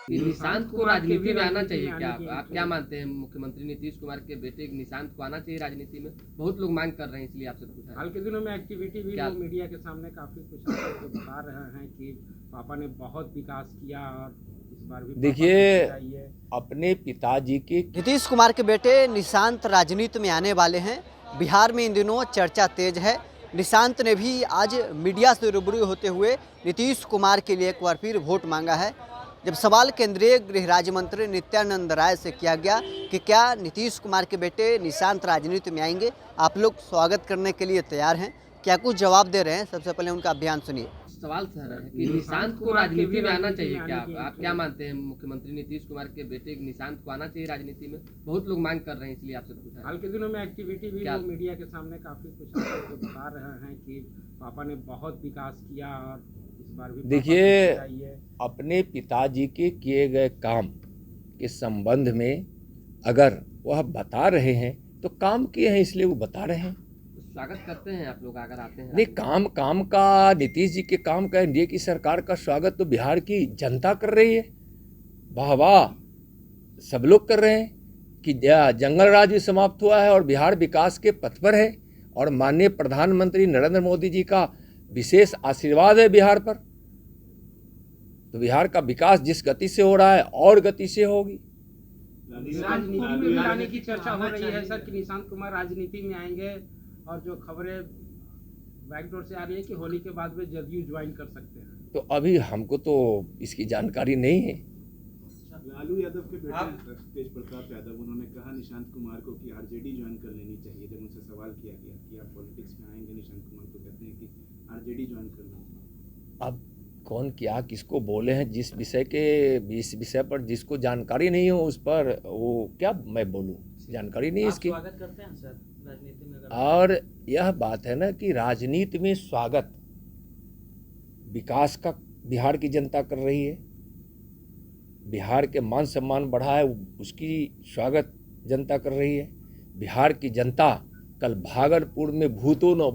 कि निशांत को राजनीति में आना चाहिए क्या? आप क्या मानते हैं? मुख्यमंत्री नीतीश कुमार के बेटे निशांत को आना चाहिए राजनीति में? बहुत लोग मांग कर रहे हैं, इसलिए आपसे पूछा। हाल के दिनों में एक्टिविटी भी वो मीडिया के सामने काफी कुछ आपको बता रहे हैं कि पापा ने बहुत विकास किया और इस बार भी देखिए, अपने पिताजी के नीतीश कुमार के बेटे निशांत राजनीति में आने वाले हैं। बिहार में इन दिनों चर्चा तेज है। निशांत ने भी आज मीडिया से रूबरू होते हुए नीतीश कुमार के लिए एक बार फिर वोट मांगा है। जब सवाल केंद्रीय गृह राज्य मंत्री नित्यानंद राय से किया गया कि क्या नीतीश कुमार के बेटे निशांत राजनीति में आएंगे, आप लोग स्वागत करने के लिए तैयार हैं, क्या कुछ जवाब दे रहे हैं? सबसे पहले उनका बयान सुनिए। सवाल सर है कि निशांत को राजनीति में आना चाहिए क्या? आप क्या मानते हैं? मुख्यमंत्री नीतीश कुमार के बेटे निशांत को आना चाहिए राजनीति में? बहुत लोग मांग कर रहे हैं, इसलिए आपसे पूछा। हाल के दिनों में एक्टिविटी भी वो मीडिया के सामने काफी कुछ आपको बता रहे हैं कि पापा ने बहुत विकास किया और इस बार भी। देखिए, अपने पिताजी के किए गए काम के संबंध में अगर वह बता रहे हैं तो काम किए हैं, इसलिए वो बता रहे हैं। स्वागत करते हैं आप लोग अगर आते हैं? नहीं, काम का, नीतीश जी के काम का, एनडीए की सरकार का स्वागत तो बिहार की जनता कर रही है। वाह वाह, सब लोग कर रहे हैं कि जंगल राज भी समाप्त हुआ है और बिहार विकास के पथ पर है और माननीय प्रधानमंत्री नरेंद्र मोदी जी का विशेष आशीर्वाद है बिहार पर। तो बिहार का विकास जिस गति से हो रहा है और गति से होगी। राजनीति में भी आने की चर्चा हो रही है सर कि निशांत कुमार राजनीति में आएंगे और जो खबरें बैकडोर से आ रही है कि होली के बाद में जदयू ज्वाइन कर सकते हैं। तो अभी हमको तो इसकी जानकारी नहीं है। लालू यादव के बेटे तेज प्रताप यादव, उन्होंने कहा निशांत कुमार को कि आरजेडी ज्वाइन कर लेनी चाहिए। जब उनसे सवाल किया गया कि आप पॉलिटिक्स में आएंगे, निशांत कुमार को कहते हैं कि आरजेडी ज्वाइन कर लेना। अब कौन क्या किसको बोले हैं, जिस विषय पर जिसको जानकारी नहीं हो उस पर वो क्या मैं बोलूं, जानकारी नहीं इसकी। स्वागत करते हैं सर राजनीति में? और यह बात है ना कि राजनीति में स्वागत विकास का बिहार की जनता कर रही है। बिहार के मान सम्मान बढ़ा है, उसकी स्वागत जनता कर रही है। बिहार की जनता कल भागलपुर में भूतों न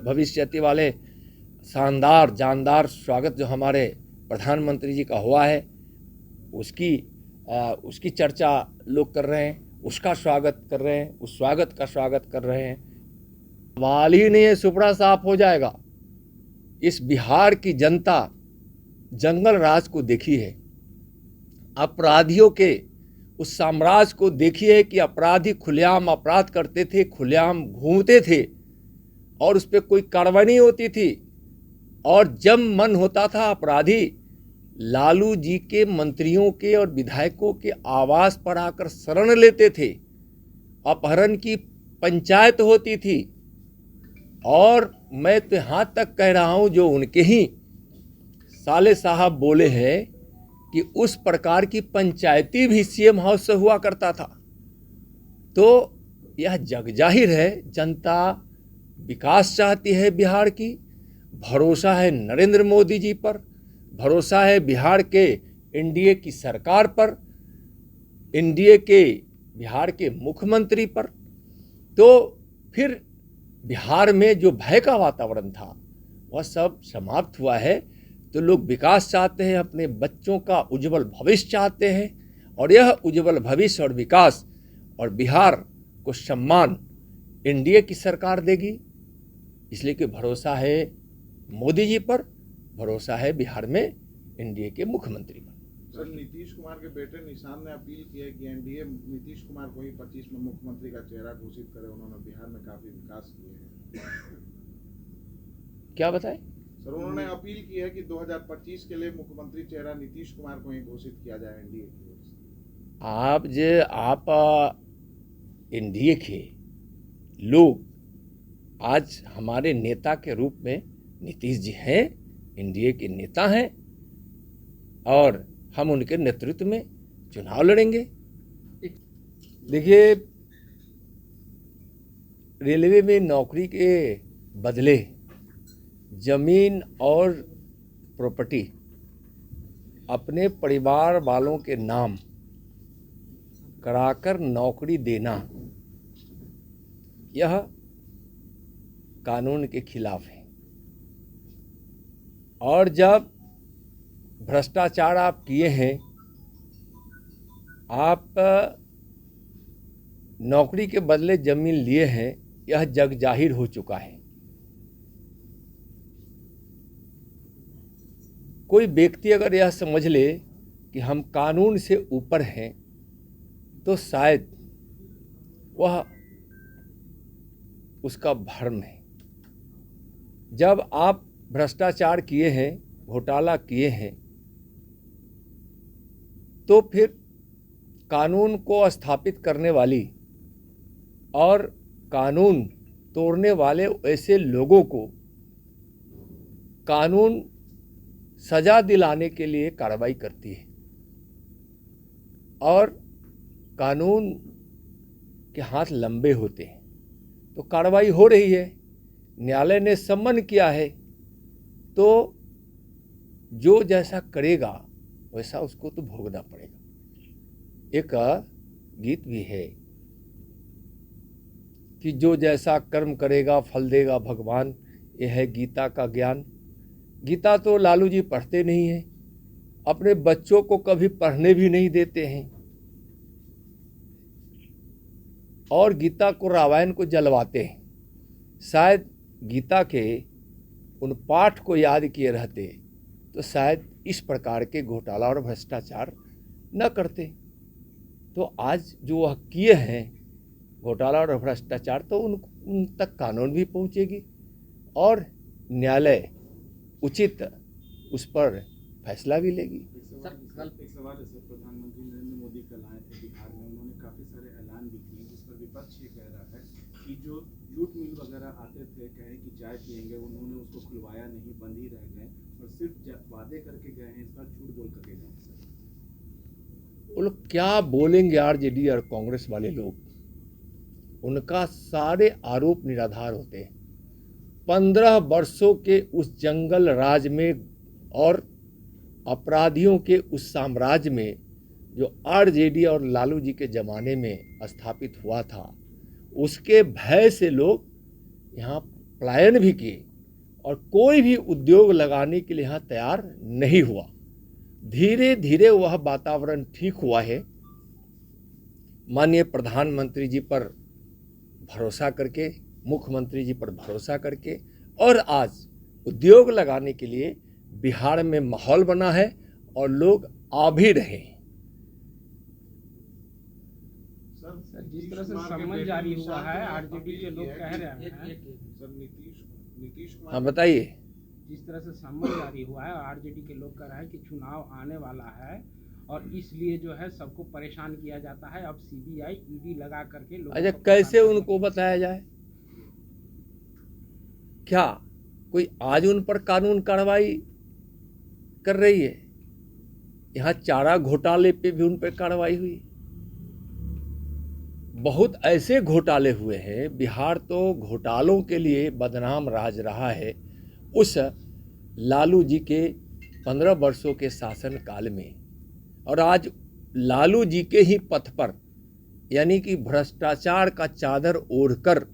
भविष्यति वाले शानदार जानदार स्वागत जो हमारे प्रधानमंत्री जी का हुआ है, उसकी चर्चा लोग कर रहे हैं, उसका स्वागत कर रहे हैं, उस स्वागत का स्वागत कर रहे हैं। सवाल ही नहीं है, सुपड़ा साफ हो जाएगा। इस बिहार की जनता जंगल राज को देखी है, अपराधियों के उस साम्राज्य को देखी है कि अपराधी खुलेआम अपराध करते थे, खुलेआम घूमते थे और उस पर कोई कार्रवाई नहीं होती थी। और जब मन होता था अपराधी लालू जी के मंत्रियों के और विधायकों के आवास पर आकर शरण लेते थे, अपहरण की पंचायत होती थी। और मैं तो यहाँ तक कह रहा हूँ, जो उनके ही साले साहब बोले हैं कि उस प्रकार की पंचायती भी सीएम हाउस से हुआ करता था। तो यह जग जाहिर है, जनता विकास चाहती है बिहार की। भरोसा है नरेंद्र मोदी जी पर, भरोसा है बिहार के एनडीए की सरकार पर, एनडीए के बिहार के मुख्यमंत्री पर। तो फिर बिहार में जो भय का वातावरण था वह सब समाप्त हुआ है। तो लोग विकास चाहते हैं, अपने बच्चों का उज्जवल भविष्य चाहते हैं और यह उज्जवल भविष्य और विकास और बिहार को सम्मान एनडीए की सरकार देगी। इसलिए कि भरोसा है मोदी जी पर, भरोसा है बिहार में एनडीए के मुख्यमंत्री पर। सर, नीतीश कुमार के बेटे निशांत ने अपील की है कि एनडीए नीतीश कुमार को ही 25 में मुख्यमंत्री का चेहरा घोषित करे। उन्होंने बिहार में काफी विकास किए हैं। क्या बताएं सर? उन्होंने अपील की है कि 2025 के लिए मुख्यमंत्री चेहरा नीतीश कुमार को ही घोषित किया जाए एनडीए की ओर से। आप एनडीए के लोग आज हमारे नेता के रूप में नीतीश जी हैं, एनडीए के नेता हैं और हम उनके नेतृत्व में चुनाव लड़ेंगे। देखिए, रेलवे में नौकरी के बदले जमीन और प्रॉपर्टी अपने परिवार वालों के नाम कराकर नौकरी देना, यह कानून के खिलाफ है। और जब भ्रष्टाचार आप किए हैं, आप नौकरी के बदले जमीन लिए हैं, यह जग जाहिर हो चुका है। कोई व्यक्ति अगर यह समझ ले कि हम कानून से ऊपर हैं तो शायद वह उसका भ्रम है। जब आप भ्रष्टाचार किए हैं, घोटाला किए हैं, तो फिर कानून को स्थापित करने वाली और कानून तोड़ने वाले ऐसे लोगों को कानून सजा दिलाने के लिए कार्रवाई करती है और कानून के हाथ लंबे होते हैं। तो कार्रवाई हो रही है, न्यायालय ने सम्मन किया है, तो जो जैसा करेगा वैसा उसको तो भोगना पड़ेगा। एक गीत भी है कि जो जैसा कर्म करेगा फल देगा भगवान, यह है गीता का ज्ञान। गीता तो लालू जी पढ़ते नहीं हैं, अपने बच्चों को कभी पढ़ने भी नहीं देते हैं और गीता को रामायण को जलवाते हैं। शायद गीता के उन पाठ को याद किए रहते तो शायद इस प्रकार के घोटाला और भ्रष्टाचार न करते। तो आज जो वह किए हैं घोटाला और भ्रष्टाचार, तो उन तक कानून भी पहुंचेगी और न्यायालय उचित उस पर फैसला भी लेगी। एक सवाल है सर, प्रधानमंत्री नरेंद्र मोदी कल आए थे बिहार में, उन्होंने काफी सारे ऐलान भी किए जिस पर विपक्ष ये कह रहा है कि जो जूट मिल वगैरह आते थे, कहे कि चाय पियेंगे, उन्होंने उसको खुलवाया नहीं, बंद ही रह गए और सिर्फ वादे करके गए हैं, इस बार झूठ बोल करके गए। वो लोग क्या बोलेंगे? आरजेडी और कांग्रेस वाले लोग, उनका सारे आरोप निराधार होते हैं। 15 वर्षों के उस जंगल राज में और अपराधियों के उस साम्राज्य में जो आरजेडी और लालू जी के ज़माने में स्थापित हुआ था, उसके भय से लोग यहाँ पलायन भी किए और कोई भी उद्योग लगाने के लिए यहाँ तैयार नहीं हुआ। धीरे धीरे वह वातावरण ठीक हुआ है, माननीय प्रधानमंत्री जी पर भरोसा करके, मुख्यमंत्री जी पर भरोसा करके, और आज उद्योग लगाने के लिए बिहार में माहौल बना है और लोग आ भी रहे हैं। सर, जिस तरह से सम्मन जारी हुआ है, आरजेडी के लोग कह रहे हैं सर, नीतीश कुमार, हाँ बताइए। जिस तरह से सम्मन जारी हुआ है, आरजेडी के लोग कह रहे हैं कि चुनाव आने वाला है और इसलिए जो है सबको परेशान किया जाता है, अब सीबीआई ईडी लगा करके लोगों अच्छा, को कैसे उनको बताया जाए? क्या कोई आज उन पर कानून कार्रवाई कर रही है? यहाँ चारा घोटाले पे भी उन पर कार्रवाई हुई। बहुत ऐसे घोटाले हुए हैं, बिहार तो घोटालों के लिए बदनाम राज रहा है। उस लालू जी के 15 वर्षों के शासन काल में, और आज लालू जी के ही पथ पर, यानी कि भ्रष्टाचार का चादर ओढ़कर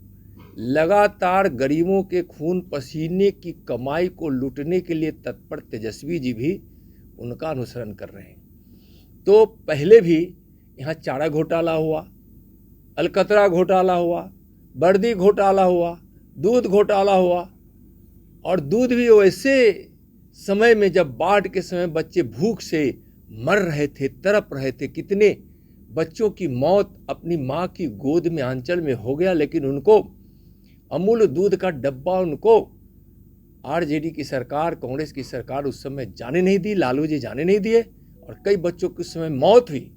लगातार गरीबों के खून पसीने की कमाई को लूटने के लिए तत्पर तेजस्वी जी भी उनका अनुसरण कर रहे हैं। तो पहले भी यहाँ चारा घोटाला हुआ, अलकतरा घोटाला हुआ, वर्दी घोटाला हुआ, दूध घोटाला हुआ, और दूध भी वैसे समय में जब बाढ़ के समय बच्चे भूख से मर रहे थे, तड़प रहे थे। कितने बच्चों की मौत अपनी माँ की गोद में आंचल में हो गया, लेकिन उनको अमूल दूध का डब्बा उनको आरजेडी की सरकार, कांग्रेस की सरकार उस समय जाने नहीं दी, लालू जी जाने नहीं दिए और कई बच्चों की उस समय मौत हुई।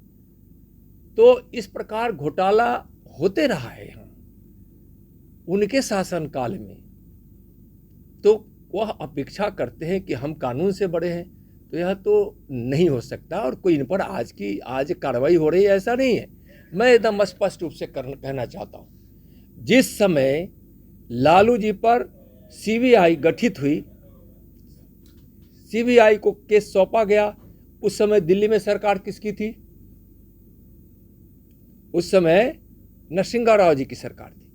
तो इस प्रकार घोटाला होते रहा है यहाँ उनके शासनकाल में। तो वह अपेक्षा करते हैं कि हम कानून से बड़े हैं, तो यह तो नहीं हो सकता। और कोई इन पर आज कार्रवाई हो रही है ऐसा नहीं है। मैं एकदम स्पष्ट रूप से कहना चाहता हूँ, जिस समय लालू जी पर सीबीआई गठित हुई, सीबीआई को केस सौंपा गया, उस समय दिल्ली में सरकार किसकी थी? उस समय नरसिंहा राव जी की सरकार थी,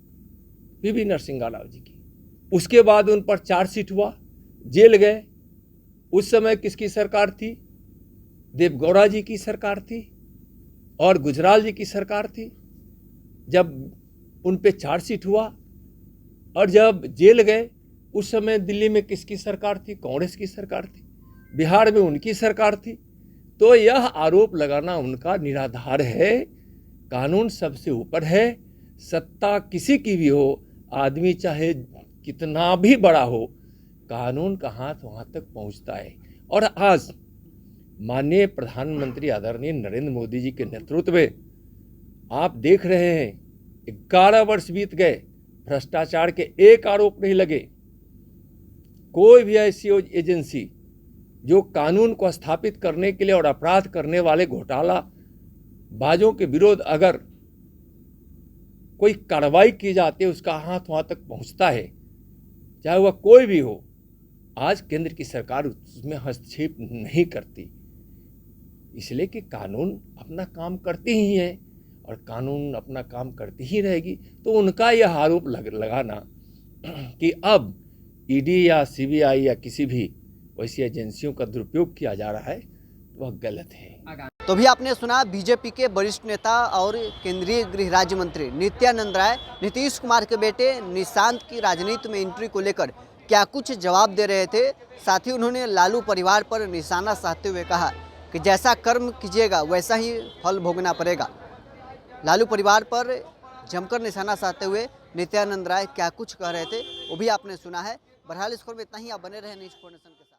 पीवी नरसिंहा राव जी की। उसके बाद उन पर चार्जशीट हुआ, जेल गए। उस समय किसकी सरकार थी? देवगौड़ा जी की सरकार थी और गुजराल जी की सरकार थी, जब उन पे चार्जशीट हुआ और जब जेल गए उस समय दिल्ली में किसकी सरकार थी? कांग्रेस की सरकार थी। बिहार में उनकी सरकार थी। तो यह आरोप लगाना उनका निराधार है। कानून सबसे ऊपर है। सत्ता किसी की भी हो, आदमी चाहे कितना भी बड़ा हो, कानून का हाथ वहाँ तक पहुँचता है। और आज माननीय प्रधानमंत्री आदरणीय नरेंद्र मोदी जी के नेतृत्व में आप देख रहे हैं 11 वर्ष बीत गए, भ्रष्टाचार के एक आरोप नहीं लगे। कोई भी ऐसी एजेंसी जो कानून को स्थापित करने के लिए और अपराध करने वाले घोटाला बाजों के विरोध अगर कोई कार्रवाई की जाती है, उसका हाथ वहाँ तक पहुँचता है, चाहे वह कोई भी हो। आज केंद्र की सरकार उसमें हस्तक्षेप नहीं करती, इसलिए कि कानून अपना काम करती ही है और कानून अपना काम करती ही रहेगी। तो उनका यह आरोप लगाना कि अब ईडी या सीबीआई या किसी भी वैसी एजेंसियों का दुरुपयोग किया जा रहा है, वह गलत है। तो भी आपने सुना बीजेपी के वरिष्ठ नेता और केंद्रीय गृह राज्य मंत्री नित्यानंद राय नीतीश कुमार के बेटे निशांत की राजनीति में एंट्री को लेकर क्या कुछ जवाब दे रहे थे। साथ ही उन्होंने लालू परिवार पर निशाना साधते हुए कहा कि जैसा कर्म कीजिएगा वैसा ही फल भोगना पड़ेगा। लालू परिवार पर जमकर निशाना साधते हुए नित्यानंद राय क्या कुछ कह रहे थे वो भी आपने सुना है। बहरहाल इस खबर में इतना ही। आप बने रहे न्यूज़ 4 नेशन के साथ।